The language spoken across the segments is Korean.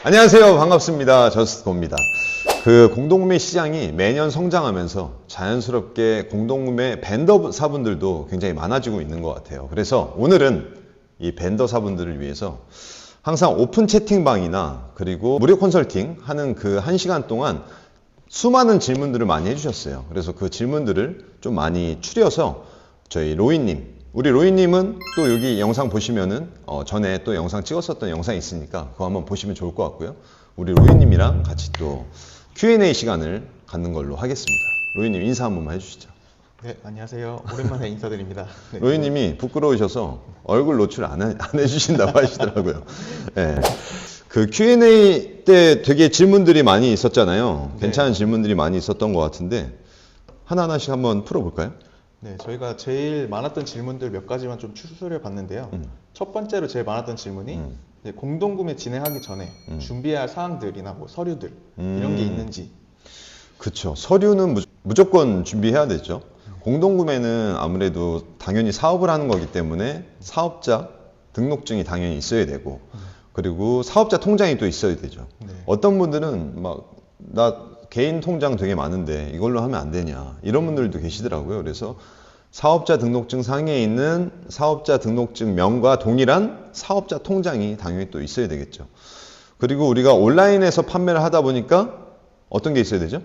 안녕하세요. 반갑습니다. 저스트고입니다. 공동구매 시장이 매년 성장하면서 자연스럽게 공동구매 벤더사분들도 굉장히 많아지고 있는 것 같아요. 그래서 오늘은 이 벤더사분들을 위해서 항상 오픈 채팅방이나 그리고 무료 컨설팅 하는 그 1시간 동안 수많은 질문들을 많이 해주셨어요. 그래서 그 질문들을 좀 많이 추려서 저희 로이님, 우리 로이님은 또 여기 영상 보시면은 전에 또 영상 찍었었던 영상이 있으니까 그거 한번 보시면 좋을 것 같고요. 우리 로이님이랑 같이 또 Q&A 시간을 갖는 걸로 하겠습니다. 로이님 인사 한 번만 해주시죠. 네, 안녕하세요. 오랜만에 인사드립니다. 네, 로이님이 부끄러우셔서 얼굴 노출 안 해주신다고 하시더라고요. 네. 그 Q&A 때 되게 질문들이 많이 있었잖아요. 괜찮은 질문들이 많이 있었던 것 같은데 하나하나씩 한번 풀어볼까요? 네, 저희가 제일 많았던 질문들 몇 가지만 좀 추스려 봤는데요. 첫 번째로 제일 많았던 질문이 이제 공동구매 진행하기 전에 준비해야 할 사항들이나 뭐 서류들 이런 게 있는지. 그쵸. 서류는 무조건 준비해야 되죠. 공동구매는 아무래도 당연히 사업을 하는 거기 때문에 사업자 등록증이 당연히 있어야 되고 그리고 사업자 통장이 또 있어야 되죠. 네. 어떤 분들은 나 개인 통장 되게 많은데 이걸로 하면 안 되냐 이런 분들도 계시더라고요. 그래서 사업자 등록증 상에 있는 사업자 등록증명과 동일한 사업자 통장이 당연히 또 있어야 되겠죠. 그리고 우리가 온라인에서 판매를 하다 보니까 어떤 게 있어야 되죠?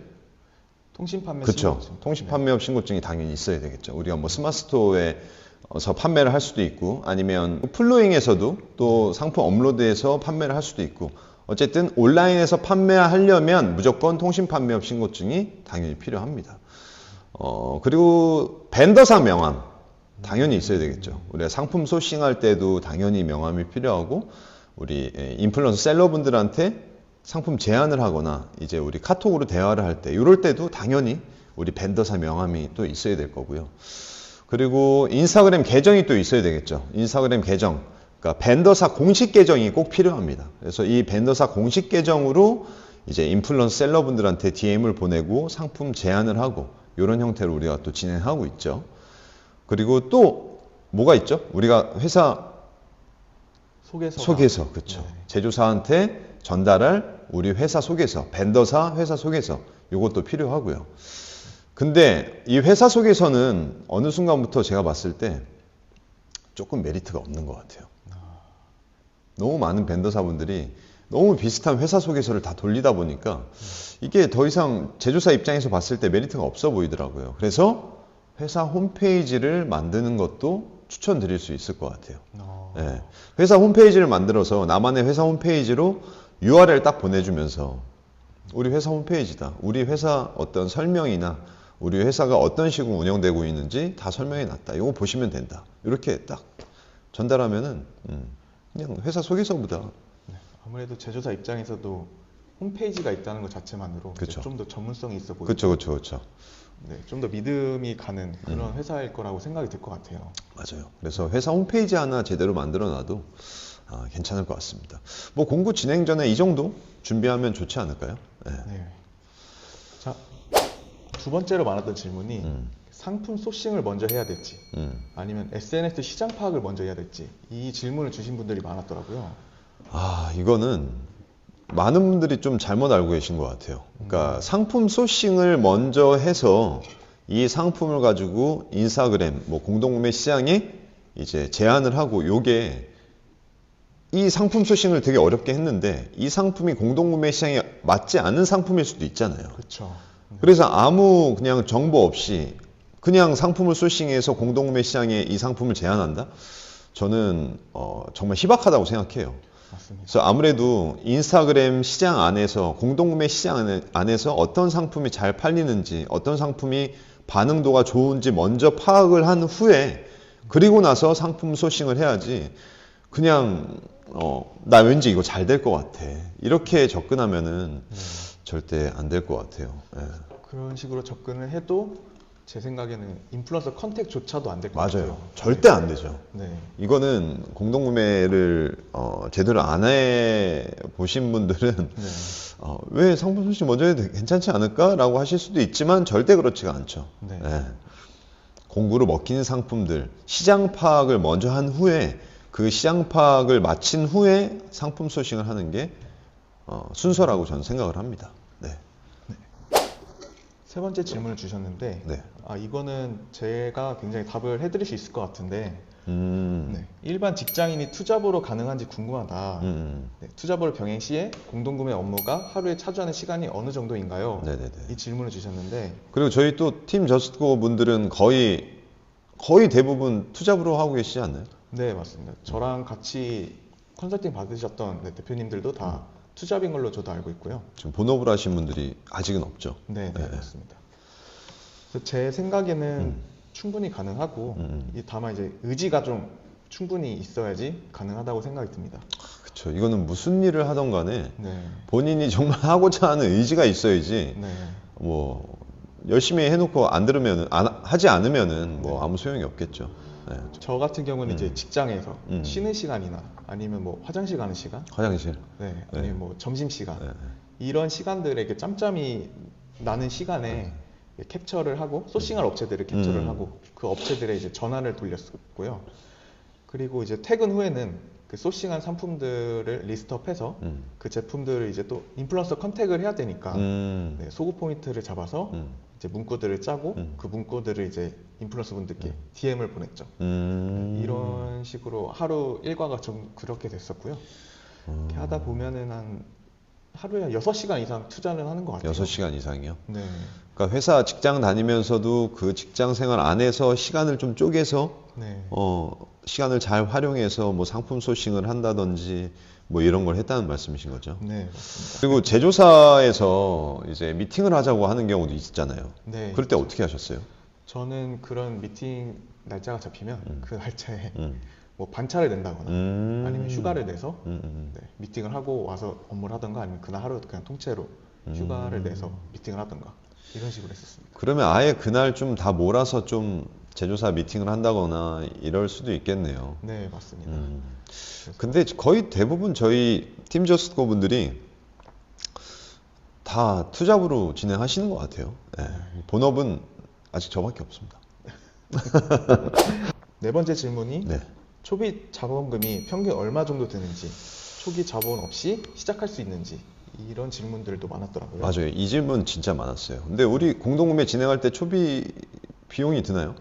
통신판매 그렇죠. 신고증. 통신판매업 신고증이 당연히 있어야 되겠죠. 우리가 뭐 스마트스토어에서 판매를 할 수도 있고 아니면 플로잉에서도 또 상품 업로드해서 판매를 할 수도 있고 어쨌든 온라인에서 판매하려면 무조건 통신판매업 신고증이 당연히 필요합니다. 그리고 벤더사 명함 당연히 있어야 되겠죠. 우리가 상품 소싱할 때도 당연히 명함이 필요하고 우리 인플루언서 셀러분들한테 상품 제안을 하거나 이제 우리 카톡으로 대화를 할 때 이럴 때도 당연히 우리 벤더사 명함이 또 있어야 될 거고요. 그리고 인스타그램 계정이 또 있어야 되겠죠. 인스타그램 계정, 그러니까 벤더사 공식 계정이 꼭 필요합니다. 그래서 이 벤더사 공식 계정으로 이제 인플루언서 셀러분들한테 DM을 보내고 상품 제안을 하고 이런 형태로 우리가 또 진행하고 있죠. 그리고 또 뭐가 있죠? 우리가 회사 소개서 그렇죠. 네. 제조사한테 전달할 우리 회사 소개서, 벤더사 회사 소개서 이것도 필요하고요. 근데 이 회사 소개서는 어느 순간부터 제가 봤을 때 조금 메리트가 없는 것 같아요. 너무 많은 벤더사분들이 너무 비슷한 회사 소개서를 다 돌리다 보니까 이게 더 이상 제조사 입장에서 봤을 때 메리트가 없어 보이더라고요. 그래서 회사 홈페이지를 만드는 것도 추천드릴 수 있을 것 같아요. 네. 회사 홈페이지를 만들어서 나만의 회사 홈페이지로 URL 딱 보내주면서 우리 회사 홈페이지다. 우리 회사 어떤 설명이나 우리 회사가 어떤 식으로 운영되고 있는지 다 설명해 놨다. 이거 보시면 된다. 이렇게 딱 전달하면은 그냥 회사 소개서보다 아무래도 제조사 입장에서도 홈페이지가 있다는 것 자체만으로 좀 더 전문성이 있어 보이고 그렇죠. 네, 좀 더 믿음이 가는 그런 회사일 거라고 생각이 들 것 같아요. 맞아요. 그래서 회사 홈페이지 하나 제대로 만들어 놔도 괜찮을 것 같습니다. 뭐 공구 진행 전에 이 정도 준비하면 좋지 않을까요? 네. 네. 자, 두 번째로 많았던 질문이 상품 소싱을 먼저 해야 될지 아니면 SNS 시장 파악을 먼저 해야 될지 이 질문을 주신 분들이 많았더라고요. 이거는 많은 분들이 좀 잘못 알고 계신 것 같아요. 그러니까 상품 소싱을 먼저 해서 이 상품을 가지고 인스타그램, 뭐 공동구매 시장에 이제 제안을 하고 요게 이 상품 소싱을 되게 어렵게 했는데 이 상품이 공동구매 시장에 맞지 않은 상품일 수도 있잖아요. 그렇죠. 그래서 아무 그냥 정보 없이 그냥 상품을 소싱해서 공동구매 시장에 이 상품을 제안한다? 저는 정말 희박하다고 생각해요. 맞습니다. 그래서 아무래도 인스타그램 시장 안에서 공동구매 시장 안에서 어떤 상품이 잘 팔리는지 어떤 상품이 반응도가 좋은지 먼저 파악을 한 후에 그리고 나서 상품 소싱을 해야지 그냥 나 왠지 이거 잘 될 것 같아 이렇게 접근하면은 절대 안 될 것 같아요. 네. 그런 식으로 접근을 해도 제 생각에는 인플루언서 컨택조차도 안 될 것 맞아요. 같아요. 절대 안 되죠. 네. 이거는 공동구매를 제대로 안 해 보신 분들은 네. 왜 상품 소식 먼저 해도 괜찮지 않을까? 라고 하실 수도 있지만 절대 그렇지가 않죠. 네. 네. 공구로 먹히는 상품들, 시장 파악을 먼저 한 후에 그 시장 파악을 마친 후에 상품 소싱을 하는 게 순서라고 저는 생각을 합니다. 네. 세 번째 질문을 주셨는데 네. 이거는 제가 굉장히 답을 해드릴 수 있을 것 같은데 음. 네, 일반 직장인이 투잡으로 가능한지 궁금하다. 네, 투잡으로 병행 시에 공동구매 업무가 하루에 차지하는 시간이 어느 정도인가요? 네네네. 이 질문을 주셨는데 그리고 저희 또 팀 저스트고 분들은 거의 대부분 투잡으로 하고 계시지 않나요? 네, 맞습니다. 저랑 같이 컨설팅 받으셨던 대표님들도 다 투잡인 걸로 저도 알고 있고요. 지금 본업을 하신 분들이 아직은 없죠. 네, 맞습니다. 그래서 제 생각에는 충분히 가능하고 다만 이제 의지가 좀 충분히 있어야지 가능하다고 생각이 듭니다. 그렇죠. 이거는 무슨 일을 하던 간에 네, 본인이 정말 하고자 하는 의지가 있어야지 네, 뭐 열심히 해놓고 하지 않으면은 뭐 아무 소용이 없겠죠. 네. 저 같은 경우는 이제 직장에서 음. 쉬는 시간이나 아니면 뭐 화장실 가는 시간, 화장실. 네, 아니면 뭐 점심 시간 네. 이런 시간들에 이렇게 짬짬이 나는 시간에 캡처를 하고 소싱할 업체들을 캡처를 하고 그 업체들에 이제 전화를 돌렸고요. 그리고 이제 퇴근 후에는 그 소싱한 상품들을 리스트업해서 그 제품들을 이제 또 인플루언서 컨택을 해야 되니까 네, 소구 포인트를 잡아서 이제 문구들을 짜고 그 문구들을 이제 인플루언서 분들께 DM을 보냈죠. 네, 이런 식으로 하루 일과가 좀 그렇게 됐었고요. 이렇게 하다 보면은 한 하루에 한 6시간 이상 투자는 하는 것 같아요. 6시간 이상이요? 네. 그러니까 회사 직장 다니면서도 그 직장 생활 안에서 시간을 좀 쪼개서 네. 시간을 잘 활용해서 뭐 상품 소싱을 한다든지 뭐 이런 걸 했다는 말씀이신 거죠. 네, 맞습니다. 그리고 제조사에서 이제 미팅을 하자고 하는 경우도 있잖아요. 네. 그럴 때 어떻게 하셨어요? 저는 그런 미팅 날짜가 잡히면 그 날짜에 음. 뭐 반차를 낸다거나 아니면 휴가를 내서 음. 네, 미팅을 하고 와서 업무를 하던가 아니면 그날 하루 그냥 통째로 휴가를 내서 미팅을 하던가 이런 식으로 했었습니다. 그러면 아예 그날 좀 다 몰아서 좀 제조사 미팅을 한다거나 이럴 수도 있겠네요. 네, 맞습니다. 근데 거의 대부분 저희 팀 저스트고 분들이 다 투잡으로 진행하시는 것 같아요. 네. 본업은 아직 저밖에 없습니다. 네 번째 질문이 네. 초기 자본금이 평균 얼마 정도 드는지, 초기 자본 없이 시작할 수 있는지 이런 질문들도 많았더라고요. 맞아요. 이 질문 진짜 많았어요. 근데 우리 공동구매 진행할 때 초비 비용이 드나요?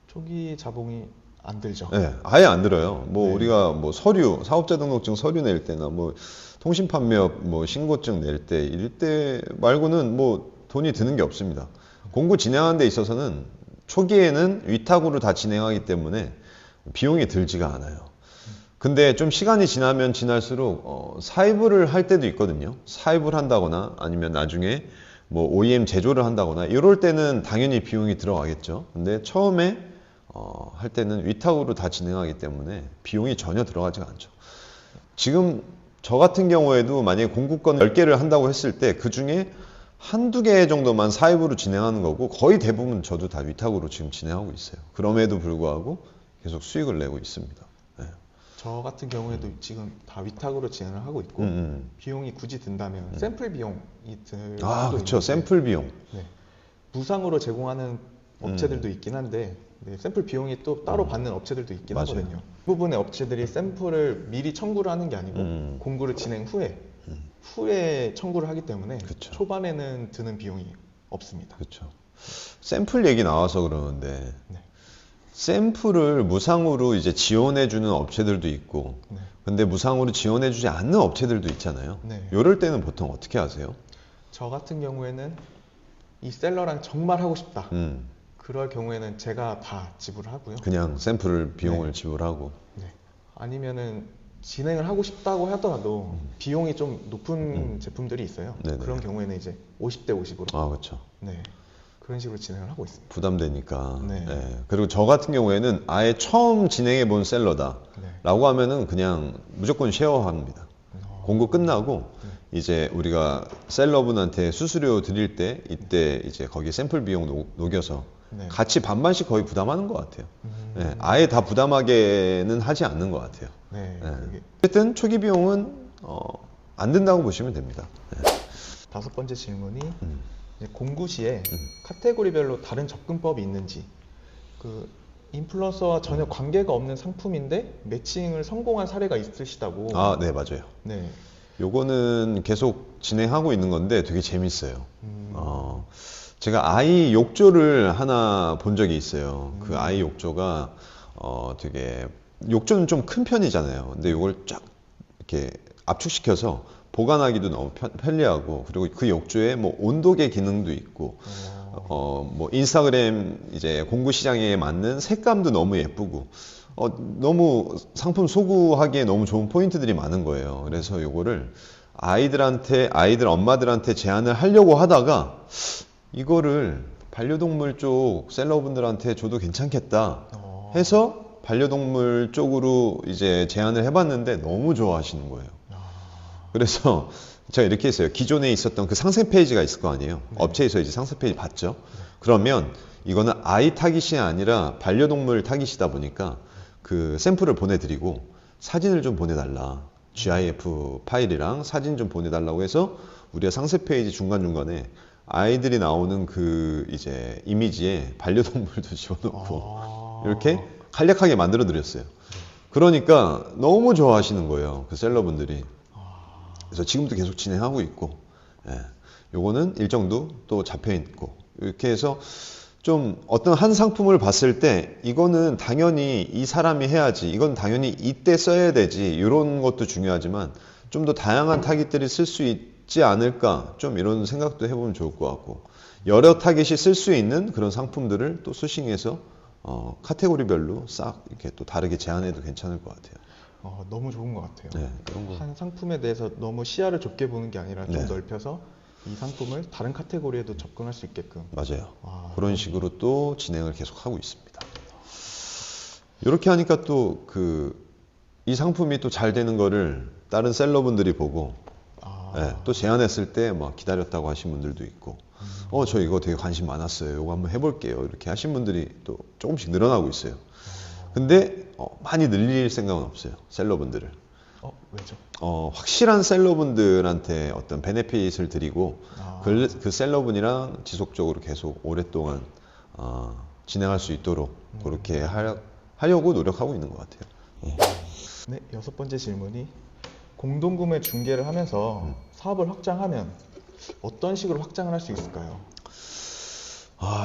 초기 자본이 안 들죠. 네, 아예 안 들어요. 뭐 네. 우리가 뭐 서류, 사업자 등록증 서류 낼 때나 뭐 통신 판매업 뭐 신고증 낼 때 이럴 때 말고는 뭐 돈이 드는 게 없습니다. 공구 진행하는 데 있어서는 초기에는 위탁으로 다 진행하기 때문에 비용이 들지가 않아요. 근데 좀 시간이 지나면 지날수록 사입을 할 때도 있거든요. 사입을 한다거나 아니면 나중에 뭐 OEM 제조를 한다거나 이럴 때는 당연히 비용이 들어가겠죠. 근데 처음에 할 때는 위탁으로 다 진행하기 때문에 비용이 전혀 들어가지가 않죠. 지금 저 같은 경우에도 만약에 공구권 10개를 한다고 했을 때 그 중에 한두 개 정도만 사입으로 진행하는 거고 거의 대부분 저도 다 위탁으로 지금 진행하고 있어요. 그럼에도 불구하고 계속 수익을 내고 있습니다. 네. 저 같은 경우에도 지금 다 위탁으로 진행을 하고 있고 비용이 굳이 든다면 샘플 비용이 들 수도 그렇죠. 있는데 샘플 비용. 네. 무상으로 제공하는 업체들도 있긴 한데 네, 샘플 비용이 또 따로 받는 업체들도 있긴 맞아요. 하거든요. 부분의 업체들이 샘플을 미리 청구를 하는 게 아니고 공구를 진행 후에 청구를 하기 때문에 그쵸. 초반에는 드는 비용이 없습니다. 그렇죠. 샘플 얘기 나와서 그러는데 네. 샘플을 무상으로 이제 지원해주는 업체들도 있고, 네. 근데 무상으로 지원해주지 않는 업체들도 있잖아요. 네. 이럴 때는 보통 어떻게 하세요? 저 같은 경우에는 이 셀러랑 정말 하고 싶다. 음, 그럴 경우에는 제가 다 지불을 하고요. 그냥 샘플 비용을 지불하고. 네. 아니면은 진행을 하고 싶다고 하더라도 비용이 좀 높은 제품들이 있어요. 네네. 그런 경우에는 이제 50대 50으로 그렇죠. 네. 그런 식으로 진행을 하고 있습니다. 부담되니까. 네. 예. 그리고 저 같은 경우에는 아예 처음 진행해 본 셀러다. 네. 라고 하면은 그냥 무조건 쉐어합니다. 공고 끝나고 이제 우리가 셀러분한테 수수료 드릴 때 이때 이제 거기 샘플 비용 녹여서 네. 같이 반반씩 거의 부담하는 것 같아요. 예, 아예 다 부담하게는 하지 않는 것 같아요. 네. 예. 그게 어쨌든 초기 비용은 안 든다고 보시면 됩니다. 다섯 번째 질문이 이제 공구 시에 카테고리별로 다른 접근법이 있는지, 그 인플루언서와 전혀 관계가 없는 상품인데 매칭을 성공한 사례가 있으시다고. 네, 맞아요. 네. 요거는 계속 진행하고 있는 건데 되게 재밌어요. 제가 아이 욕조를 하나 본 적이 있어요. 그 아이 욕조가 되게 욕조는 좀 큰 편이잖아요. 근데 이걸 쫙 이렇게 압축시켜서 보관하기도 너무 편리하고, 그리고 그 욕조에 뭐 온도계 기능도 있고, 뭐 인스타그램 이제 공구 시장에 맞는 색감도 너무 예쁘고, 너무 상품 소구하기에 너무 좋은 포인트들이 많은 거예요. 그래서 요거를 아이들 엄마들한테 제안을 하려고 하다가 이거를 반려동물 쪽 셀러분들한테 줘도 괜찮겠다 해서 반려동물 쪽으로 이제 제안을 해봤는데 너무 좋아하시는 거예요. 그래서 제가 이렇게 했어요. 기존에 있었던 그 상세 페이지가 있을 거 아니에요. 업체에서 이제 상세 페이지 봤죠. 그러면 이거는 아이 타깃이 아니라 반려동물 타깃이다 보니까 그 샘플을 보내드리고 사진을 좀 보내달라. GIF 파일이랑 사진 좀 보내달라고 해서 우리가 상세 페이지 중간중간에 아이들이 나오는 그 이제 이미지에 반려동물도 집어넣고 이렇게 간략하게 만들어 드렸어요. 그러니까 너무 좋아하시는 거예요. 그 셀러분들이. 그래서 지금도 계속 진행하고 있고, 요거는 일정도 또 잡혀 있고, 이렇게 해서 좀 어떤 한 상품을 봤을 때 이거는 당연히 이 사람이 해야지, 이건 당연히 이때 써야 되지, 이런 것도 중요하지만 좀 더 다양한 타깃들이 쓸 수 있지 않을까, 좀 이런 생각도 해보면 좋을 것 같고, 여러 타깃이 쓸 수 있는 그런 상품들을 또 소싱해서 카테고리별로 싹 이렇게 또 다르게 제안해도 괜찮을 것 같아요. 너무 좋은 것 같아요. 네, 그런 거. 한 상품에 대해서 너무 시야를 좁게 보는 게 아니라 좀 네. 넓혀서 이 상품을 다른 카테고리에도 접근할 수 있게끔. 맞아요. 그런 식으로 또 진행을 계속 하고 있습니다. 이렇게 하니까 또 이 상품이 또 잘 되는 거를 다른 셀러분들이 보고 또 제안했을 때 막 기다렸다고 하신 분들도 있고, 저 이거 되게 관심 많았어요. 이거 한번 해볼게요. 이렇게 하신 분들이 또 조금씩 늘어나고 있어요. 근데 많이 늘릴 생각은 없어요. 셀러분들을. 왜죠? 확실한 셀러분들한테 어떤 베네핏을 드리고 그 셀러분이랑 지속적으로 계속 오랫동안 진행할 수 있도록 그렇게 하려고 노력하고 있는 것 같아요. 네, 6번째 질문이 공동구매 중개를 하면서 사업을 확장하면 어떤 식으로 확장을 할 수 있을까요?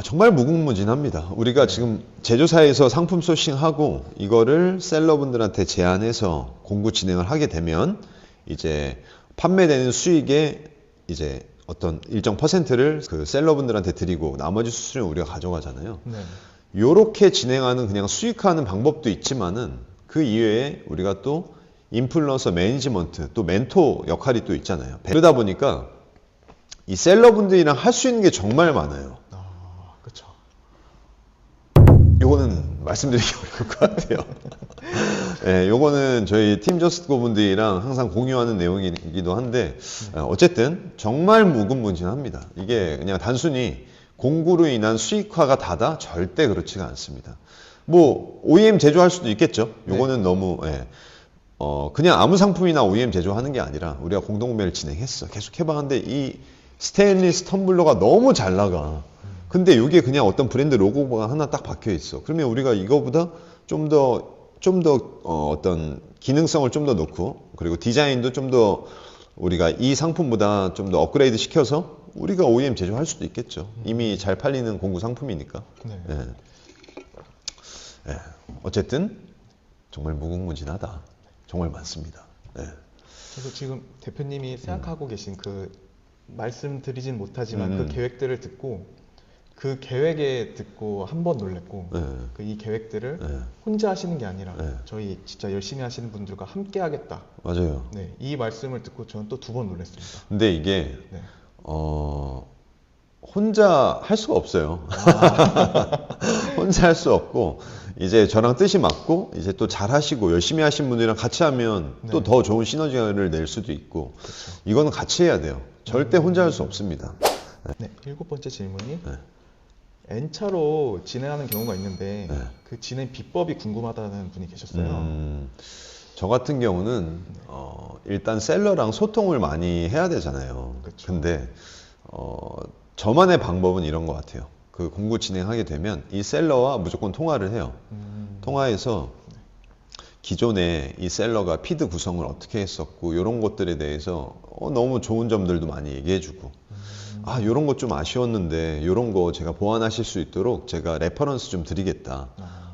정말 무궁무진합니다. 우리가 지금 제조사에서 상품 소싱하고 이거를 셀러분들한테 제안해서 공구 진행을 하게 되면 이제 판매되는 수익의 이제 어떤 일정 퍼센트를 그 셀러분들한테 드리고 나머지 수수료는 우리가 가져가잖아요. 네. 요렇게 진행하는 그냥 수익화하는 방법도 있지만은 그 이외에 우리가 또 인플루언서 매니지먼트 또 멘토 역할이 또 있잖아요. 그러다 보니까 이 셀러분들이랑 할 수 있는 게 정말 많아요. 그렇죠. 요거는 말씀드리기 어려울 것 같아요. 네, 요거는 저희 팀 저스트고 분들이랑 항상 공유하는 내용이기도 한데 어쨌든 정말 무궁무진합니다. 이게 그냥 단순히 공구로 인한 수익화가 다다? 절대 그렇지가 않습니다. 뭐 OEM 제조할 수도 있겠죠. 요거는 너무 그냥 아무 상품이나 OEM 제조하는 게 아니라 우리가 공동구매를 진행했어. 계속 해봤는데 이 스테인리스 텀블러가 너무 잘 나가. 근데 이게 그냥 어떤 브랜드 로고가 하나 딱 박혀 있어. 그러면 우리가 이거보다 좀 더 어떤 기능성을 좀 더 넣고, 그리고 디자인도 좀 더 우리가 이 상품보다 좀 더 업그레이드 시켜서 우리가 OEM 제조할 수도 있겠죠. 이미 잘 팔리는 공구 상품이니까. 어쨌든 정말 무궁무진하다. 정말 많습니다. 그래서 지금 대표님이 생각하고 계신 그 말씀드리진 못하지만 그 계획들을 듣고 그 계획에 듣고 한 번 놀랬고 이 계획들을 혼자 하시는 게 아니라 저희 진짜 열심히 하시는 분들과 함께 하겠다. 맞아요. 네, 이 말씀을 듣고 저는 또 2번 놀랐습니다. 근데 이게 혼자 할 수가 없어요. 혼자 할 수 없고 이제 저랑 뜻이 맞고 이제 또 잘 하시고 열심히 하신 분들이랑 같이 하면 또 더 좋은 시너지를 낼 수도 있고 이거는 같이 해야 돼요. 절대 혼자 할 수 없습니다. 네, 7번째 질문이 N차로 진행하는 경우가 있는데 그 진행 비법이 궁금하다는 분이 계셨어요. 저 같은 경우는 일단 셀러랑 소통을 많이 해야 되잖아요. 근데 저만의 방법은 이런 것 같아요. 그 공구 진행하게 되면 이 셀러와 무조건 통화를 해요. 통화해서 기존에 이 셀러가 피드 구성을 어떻게 했었고 이런 것들에 대해서 너무 좋은 점들도 많이 얘기해주고 이런 것 좀 아쉬웠는데 이런 거 제가 보완하실 수 있도록 제가 레퍼런스 좀 드리겠다.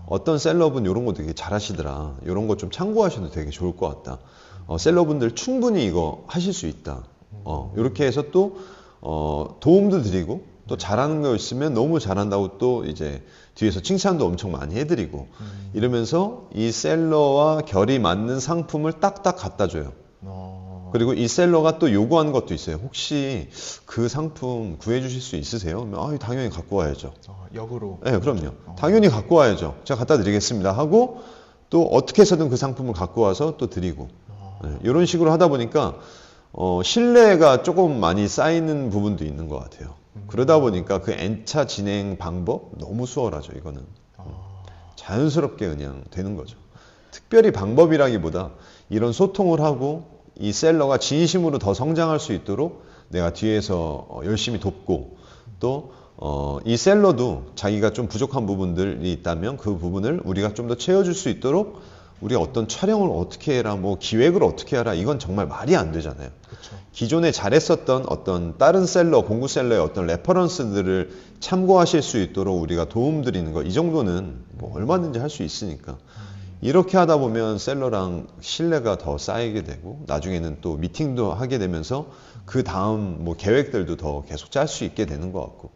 어떤 셀러분 이런 거 되게 잘하시더라. 이런 거 좀 참고하셔도 되게 좋을 것 같다. 셀러분들 충분히 이거 하실 수 있다. 이렇게 해서 또 도움도 드리고 또 잘하는 거 있으면 너무 잘한다고 또 이제 뒤에서 칭찬도 엄청 많이 해드리고 이러면서 이 셀러와 결이 맞는 상품을 딱딱 갖다 줘요. 그리고 이 셀러가 또 요구하는 것도 있어요. 혹시 그 상품 구해주실 수 있으세요? 당연히 갖고 와야죠. 역으로. 네, 그럼요. 당연히 갖고 와야죠. 제가 갖다 드리겠습니다 하고 또 어떻게 해서든 그 상품을 갖고 와서 또 드리고 이런 식으로 하다 보니까 신뢰가 조금 많이 쌓이는 부분도 있는 것 같아요. 그러다 보니까 그 N차 진행 방법 너무 수월하죠. 이거는 자연스럽게 그냥 되는 거죠. 특별히 방법이라기보다 이런 소통을 하고 이 셀러가 진심으로 더 성장할 수 있도록 내가 뒤에서 열심히 돕고 또 이 셀러도 자기가 좀 부족한 부분들이 있다면 그 부분을 우리가 좀 더 채워줄 수 있도록 우리가 어떤 촬영을 어떻게 해라, 뭐 기획을 어떻게 하라, 이건 정말 말이 안 되잖아요. 그쵸. 기존에 잘했었던 어떤 다른 셀러, 공구 셀러의 어떤 레퍼런스들을 참고하실 수 있도록 우리가 도움 드리는 거, 이 정도는 뭐 얼마든지 할 수 있으니까. 이렇게 하다 보면 셀러랑 신뢰가 더 쌓이게 되고 나중에는 또 미팅도 하게 되면서 그 다음 뭐 계획들도 더 계속 짤 수 있게 되는 것 같고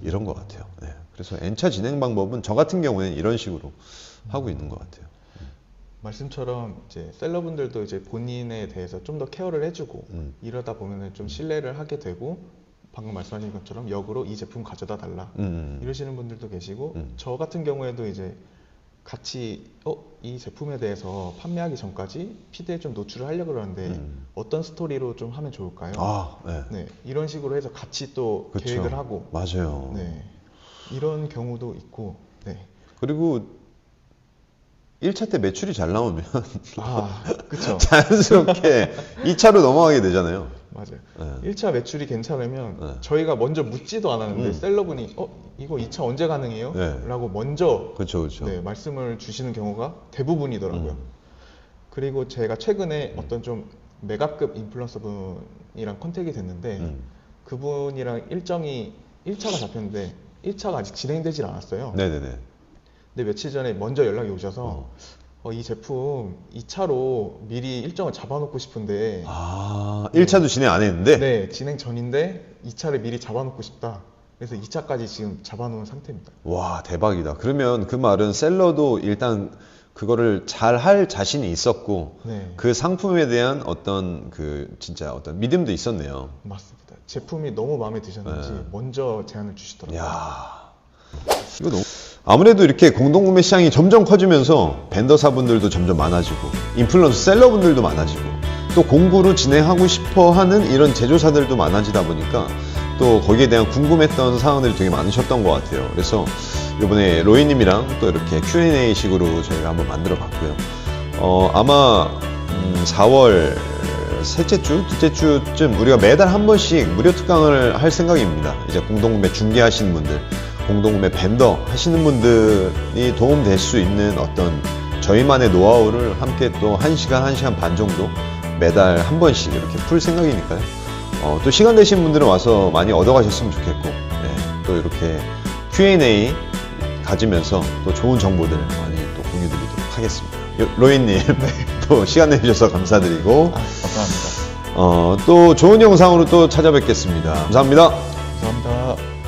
이런 것 같아요. 네. 그래서 N차 진행 방법은 저 같은 경우에는 이런 식으로 하고 있는 것 같아요. 말씀처럼 이제 셀러분들도 이제 본인에 대해서 좀 더 케어를 해주고 이러다 보면은 좀 신뢰를 하게 되고 방금 말씀하신 것처럼 역으로 이 제품 가져다 달라 이러시는 분들도 계시고 저 같은 경우에도 이제 같이 이 제품에 대해서 판매하기 전까지 피드에 좀 노출을 하려고 그러는데 어떤 스토리로 좀 하면 좋을까요? 네. 네, 이런 식으로 해서 같이 또 그쵸. 계획을 하고 맞아요. 네, 이런 경우도 있고 네. 그리고 1차 때 매출이 잘 나오면 그쵸. 자연스럽게 2차로 넘어가게 되잖아요. 맞아요. 네. 1차 매출이 괜찮으면 네. 저희가 먼저 묻지도 않았는데 셀러분이 이거 2차 언제 가능해요? 네. 라고 먼저 그렇죠. 네, 말씀을 주시는 경우가 대부분이더라고요. 그리고 제가 최근에 어떤 좀 메가급 인플루언서 분이랑 컨택이 됐는데 그분이랑 일정이 1차가 잡혔는데 1차가 아직 진행되질 않았어요. 네네네. 근데 며칠 전에 먼저 연락이 오셔서 이 제품 2차로 미리 일정을 잡아놓고 싶은데 1차도 진행 안 했는데? 네, 진행 전인데 2차를 미리 잡아놓고 싶다. 그래서 2차까지 지금 잡아놓은 상태입니다. 와, 대박이다. 그러면 그 말은 셀러도 일단 그거를 잘 할 자신이 있었고 네. 그 상품에 대한 어떤 진짜 어떤 믿음도 있었네요. 맞습니다. 제품이 너무 마음에 드셨는지 먼저 제안을 주시더라고요. 이야, 이거 너무 아무래도 이렇게 공동구매 시장이 점점 커지면서 벤더사분들도 점점 많아지고 인플루언서 셀러분들도 많아지고 또 공구로 진행하고 싶어 하는 이런 제조사들도 많아지다 보니까 또 거기에 대한 궁금했던 사항들이 되게 많으셨던 것 같아요. 그래서 이번에 로이님이랑 또 이렇게 Q&A 식으로 저희가 한번 만들어 봤고요. 아마 4월 셋째 주, 둘째 주쯤 우리가 매달 한 번씩 무료 특강을 할 생각입니다. 이제 공동구매 중개하시는 분들, 공동구매 벤더 하시는 분들이 도움될 수 있는 어떤 저희만의 노하우를 함께 또 1시간, 1시간 반 정도 매달 한 번씩 이렇게 풀 생각이니까요. 또 시간 되신 분들은 와서 많이 얻어가셨으면 좋겠고, 또 이렇게 Q&A 가지면서 또 좋은 정보들 많이 또 공유드리도록 하겠습니다. 로이님, 또 시간 내주셔서 감사드리고, 감사합니다. 또 좋은 영상으로 또 찾아뵙겠습니다. 감사합니다. 감사합니다.